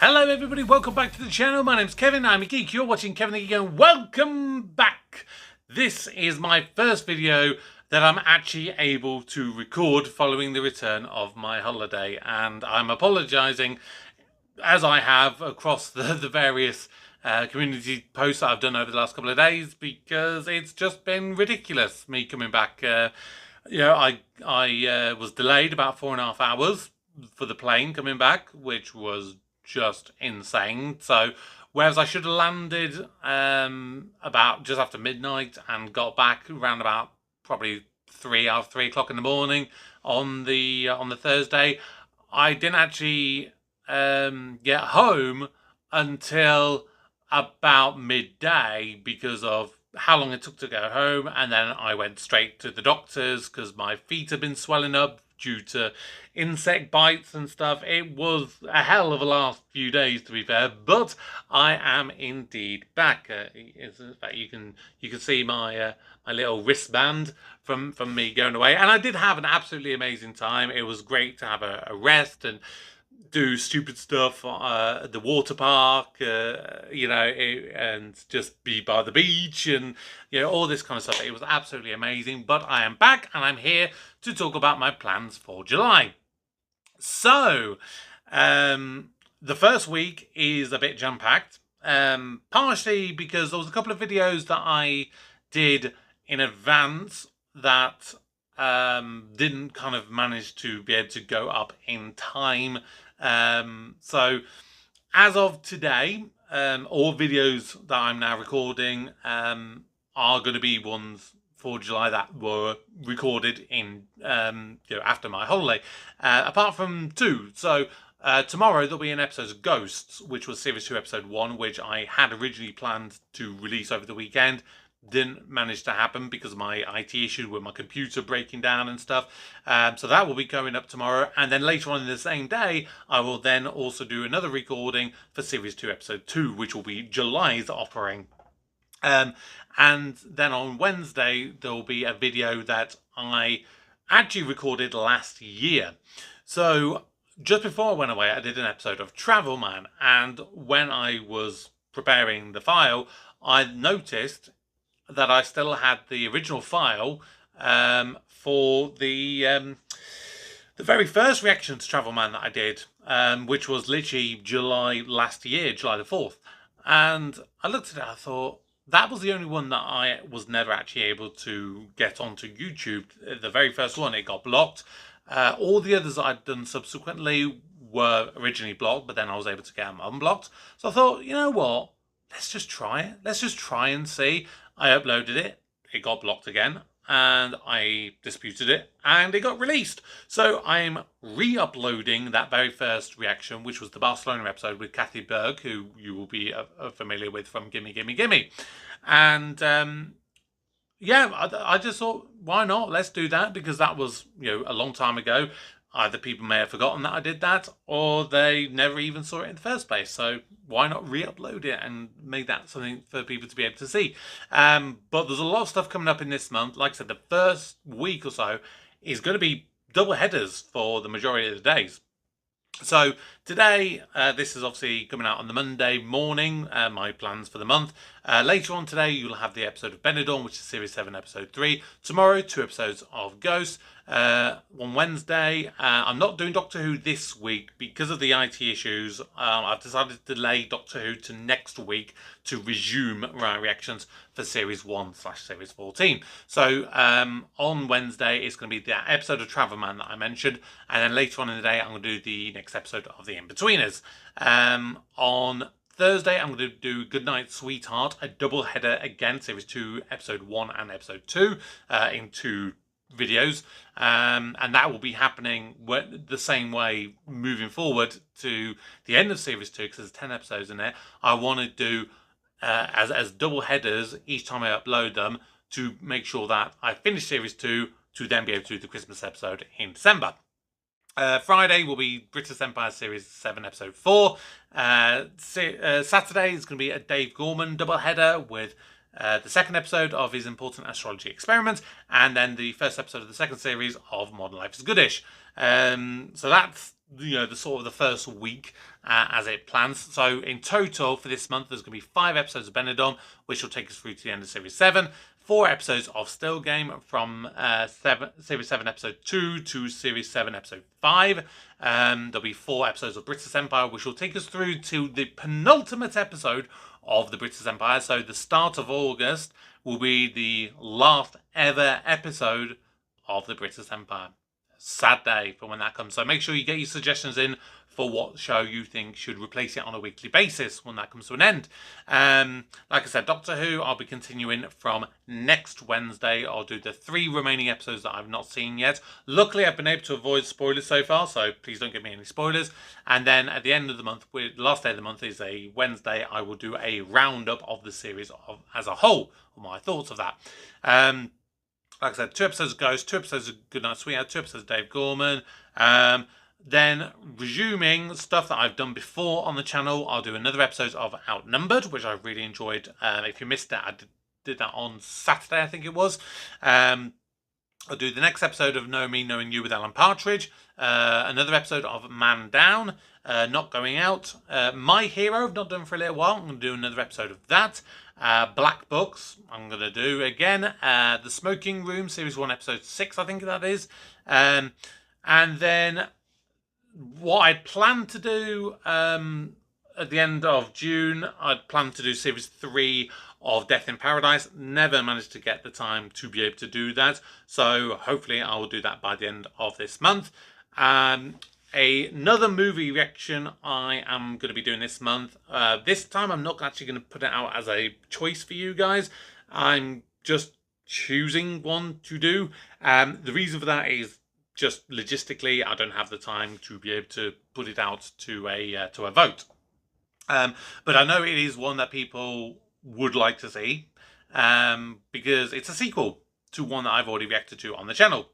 Hello everybody, welcome back to the channel. My name's Kevin, I'm a geek. You're watching Kevin the Geek and welcome back. This is my first video that I'm actually able to record following the return of my holiday, and I'm apologising as I have across the various community posts that I've done over the last couple of days, because it's just been ridiculous me coming back. I was delayed about 4.5 hours for the plane coming back, which was just insane. So whereas I should have landed about just after midnight and got back around about probably 3 o'clock in the morning on the Thursday, I didn't actually get home until about midday because of how long it took to go home. And then I went straight to the doctor's because my feet had been swelling up due to insect bites and stuff. It was a hell of a last few days, to be fair, but I am indeed back. In fact, you can see my my little wristband from me going away, and I did have an absolutely amazing time. It was great to have a rest and do stupid stuff at the water park, and just be by the beach and, all this kind of stuff. It was absolutely amazing, but I am back and I'm here to talk about my plans for July. So, the first week is a bit jam-packed, partially because there was a couple of videos that I did in advance that didn't kind of manage to be able to go up in time. So as of today, all videos that I'm now recording are going to be ones for July that were recorded in after my holiday, apart from two. So tomorrow there'll be an episode of Ghosts, which was Series 2 Episode 1, which I had originally planned to release over the weekend. Didn't manage to happen because of my IT issue with my computer breaking down and stuff. So that will be going up tomorrow. And then later on in the same day, I will then also do another recording for Series 2 Episode 2, which will be July's offering. And then on Wednesday, there will be a video that I actually recorded last year. So just before I went away, I did an episode of Travel Man. And when I was preparing the file, I noticed that I still had the original file for the very first reaction to Travel Man that I did, which was literally July last year, July the 4th. And I looked at it, I thought, that was the only one that I was never actually able to get onto YouTube. The very first one, it got blocked. All the others I'd done subsequently were originally blocked, but then I was able to get them unblocked. So I thought, you know what? Let's just try it. Let's just try and see. I uploaded it, it got blocked again, and I disputed it, and it got released. So I'm re-uploading that very first reaction, which was the Barcelona episode with Kathy Berg, who you will be familiar with from Gimme Gimme Gimme. And I just thought, why not? Let's do that, because that was, a long time ago. Either people may have forgotten that I did that, or they never even saw it in the first place. So why not re-upload it and make that something for people to be able to see? But there's a lot of stuff coming up in this month. Like I said, the first week or so is going to be double headers for the majority of the days. So today, this is obviously coming out on the Monday morning, my plans for the month. Later on today, you'll have the episode of Benidorm, which is Series 7, Episode 3. Tomorrow, 2 episodes of Ghosts. On Wednesday, I'm not doing Doctor Who this week because of the IT issues. I've decided to delay Doctor Who to next week to resume my reactions for Series 1/Series 14. So on Wednesday, it's going to be that episode of Travel Man that I mentioned. And then later on in the day, I'm going to do the next episode of The In-Betweeners. On Thursday, I'm going to do Goodnight Sweetheart, a double header again, Series 2, Episode 1 and Episode 2, in 2 videos, and that will be happening the same way moving forward to the end of Series 2, because there's 10 episodes in there. I want to do as double headers each time I upload them to make sure that I finish Series 2 to then be able to do the Christmas episode in December. Friday will be British Empire Series 7 Episode 4. Saturday is going to be a Dave Gorman double header with the second episode of his important astrology experiments, and then the first episode of the second series of Modern Life is Goodish. So that's the sort of the first week as it plans. So in total for this month, there's going to be 5 episodes of Benidorm, which will take us through to the end of Series 7. 4 episodes of Still Game from Series 7 Episode 2 to Series 7 Episode 5. There'll be 4 episodes of British Empire, which will take us through to the penultimate episode of the British Empire. So the start of August will be the last ever episode of the British Empire. Sad day for when that comes. So make sure you get your suggestions in for what show you think should replace it on a weekly basis when that comes to an end. Like I said, Doctor Who, I'll be continuing from next Wednesday. I'll do the 3 remaining episodes that I've not seen yet. Luckily, I've been able to avoid spoilers so far, so please don't give me any spoilers. And then at the end of the month, the last day of the month is a Wednesday, I will do a roundup of the series as a whole, or my thoughts of that. Like I said, 2 episodes of Ghost, 2 episodes of Goodnight Sweetheart, 2 episodes of Dave Gorman. Then resuming stuff that I've done before on the channel, I'll do another episode of Outnumbered, which I really enjoyed. If you missed it, I did that on Saturday, I think it was. I'll do the next episode of Know Me, Knowing You with Alan Partridge. Another episode of Man Down, Not Going Out. My Hero, I've not done for a little while. I'm going to do another episode of that. Black Books, I'm going to do again. The Smoking Room, Series 1, Episode 6, I think that is. And then what I'd planned to do at the end of June, I'd planned to do Series 3 of Death in Paradise. Never managed to get the time to be able to do that. So hopefully I will do that by the end of this month. Another movie reaction I am going to be doing this month. This time I'm not actually going to put it out as a choice for you guys. I'm just choosing one to do. The reason for that is just logistically, I don't have the time to be able to put it out to a vote. But I know it is one that people would like to see because it's a sequel to one that I've already reacted to on the channel,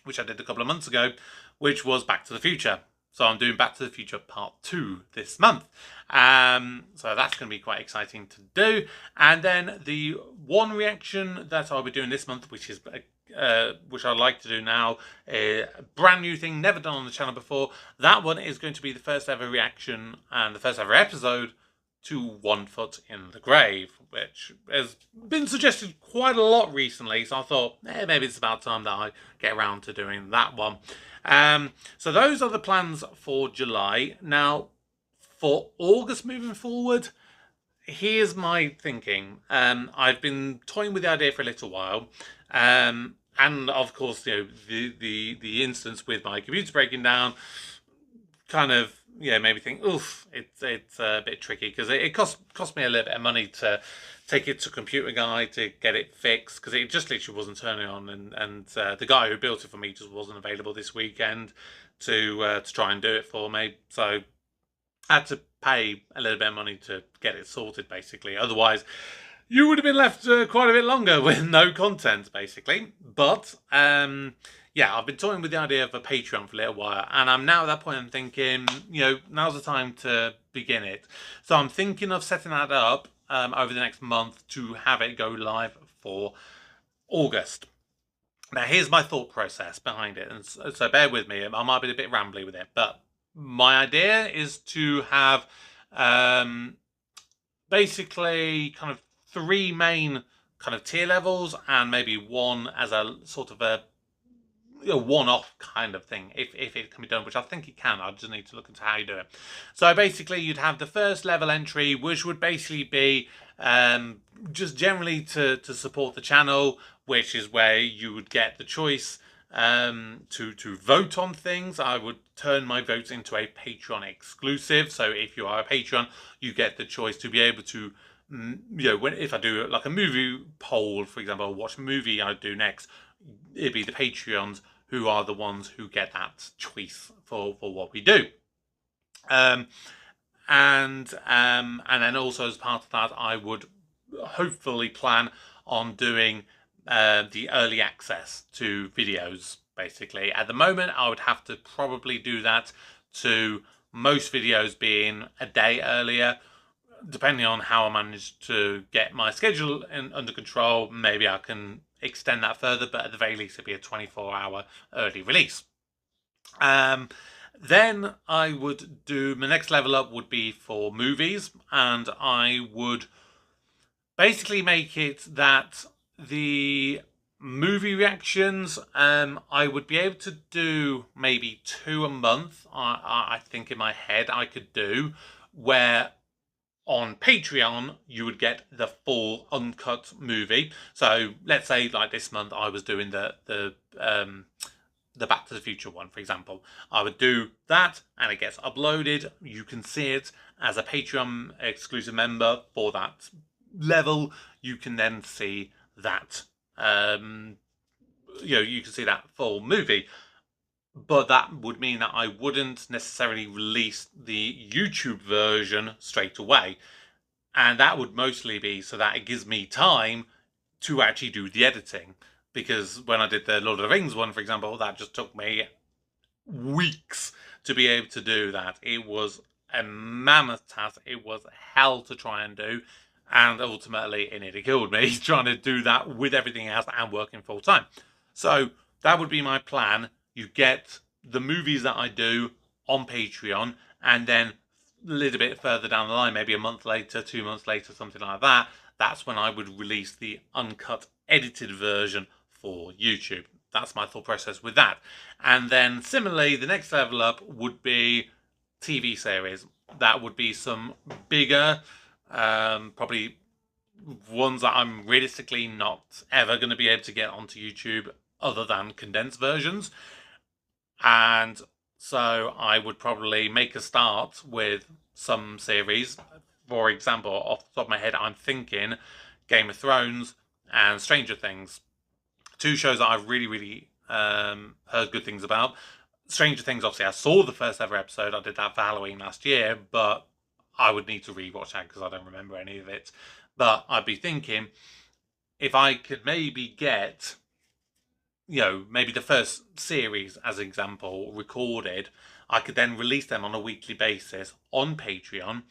which I did a couple of months ago, which was Back to the Future. So I'm doing Back to the Future Part 2 this month. So that's going to be quite exciting to do. And then the one reaction that I'll be doing this month, which I'd like to do now, a brand new thing, never done on the channel before. That one is going to be the first ever reaction and the first ever episode to One Foot in the Grave, which has been suggested quite a lot recently. So I thought, maybe it's about time that I get around to doing that one. So those are the plans for July. Now, for August moving forward, here's my thinking. I've been toying with the idea for a little while. And of course, the instance with my computer breaking down kind of, made me think, oof, it's a bit tricky because it cost me a little bit of money to take it to Computer Guy to get it fixed because it just literally wasn't turning on, and the guy who built it for me just wasn't available this weekend to try and do it for me. So I had to pay a little bit of money to get it sorted, basically. Otherwise, you would have been left quite a bit longer with no content, basically. But I've been toying with the idea of a Patreon for a little while, and I'm now at that point I'm thinking, now's the time to begin it. So I'm thinking of setting that up over the next month to have it go live for August. Now, here's my thought process behind it, and so bear with me. I might be a bit rambly with it, but my idea is to have basically kind of 3 main kind of tier levels and maybe one as a sort of a one-off kind of thing, if it can be done, which I think it can. I just need to look into how you do it. So basically you'd have the first level entry, which would basically be just generally to support the channel, which is where you would get the choice to vote on things. I would turn my votes into a Patreon exclusive. So if you are a patron, you get the choice to be able to, if I do like a movie poll, for example, watch a movie I do next, it'd be the Patreons who are the ones who get that choice for what we do. And then also as part of that, I would hopefully plan on doing the early access to videos, basically. At the moment, I would have to probably do that to most videos being a day earlier. Depending on how I manage to get my schedule under control, maybe I can extend that further, but at the very least it'll be a 24-hour early release. Then I would do, my next level up would be for movies, and I would basically make it that the movie reactions, I would be able to do maybe 2 a month. I think in my head I could do, where on Patreon you would get the full uncut movie. So let's say like this month I was doing the Back to the Future one, for example. I would do that and it gets uploaded. You can see it as a Patreon exclusive member for that level. You can then see that, you can see that full movie. But that would mean that I wouldn't necessarily release the YouTube version straight away. And that would mostly be so that it gives me time to actually do the editing. Because when I did the Lord of the Rings one, for example, that just took me weeks to be able to do that. It was a mammoth task. It was hell to try and do. And ultimately, it nearly killed me trying to do that with everything else and working full time. So that would be my plan. You get the movies that I do on Patreon, and then a little bit further down the line, maybe a month later, 2 months later, something like that, that's when I would release the uncut, edited version for YouTube. That's my thought process with that. And then similarly, the next level up would be TV series. That would be some bigger, probably ones that I'm realistically not ever going to be able to get onto YouTube other than condensed versions. And so I would probably make a start with some series. For example, off the top of my head, I'm thinking Game of Thrones and Stranger Things. 2 shows that I've really heard good things about. Stranger Things, obviously, I saw the first ever episode. I did that for Halloween last year, but I would need to rewatch that because I don't remember any of it. But I'd be thinking, if I could maybe get, maybe the first series, as an example, recorded, I could then release them on a weekly basis on Patreon,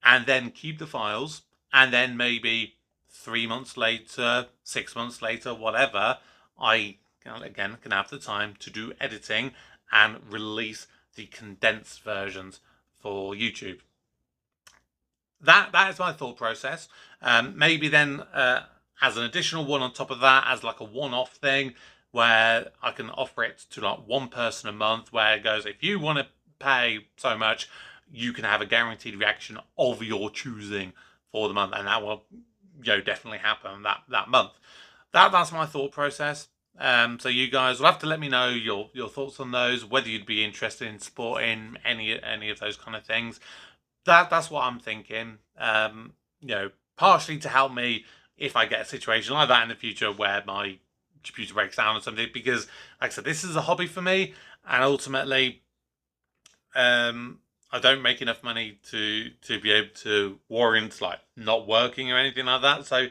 and then keep the files, and then maybe 3 months later, 6 months later, whatever, I again can have the time to do editing and release the condensed versions for YouTube. That is my thought process. Maybe then as an additional one on top of that, as like a one-off thing, where I can offer it to like one person a month, where it goes, if you want to pay so much, you can have a guaranteed reaction of your choosing for the month, and that will definitely happen that month. That's my thought process. So you guys will have to let me know your thoughts on those, whether you'd be interested in supporting any of those kind of things. That's what I'm thinking. Partially to help me if I get a situation like that in the future where my computer breaks down or something, because like I said, this is a hobby for me, and ultimately I don't make enough money to be able to warrant like not working or anything like that. So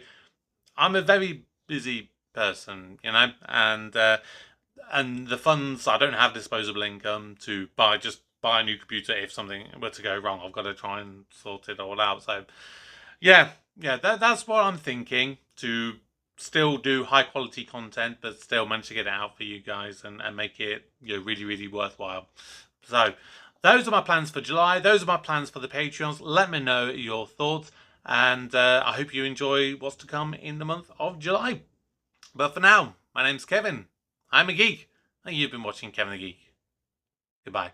I'm a very busy person, and the funds, I don't have disposable income to buy a new computer if something were to go wrong. I've got to try and sort it all out. So yeah, that's what I'm thinking, to still do high quality content, but still manage to get it out for you guys and make it really worthwhile. So those are my plans for July. Those are my plans for the Patreons. Let me know your thoughts, and I hope you enjoy what's to come in the month of July. But for now, my name's Kevin. I'm a geek, and you've been watching Kevin the Geek. Goodbye.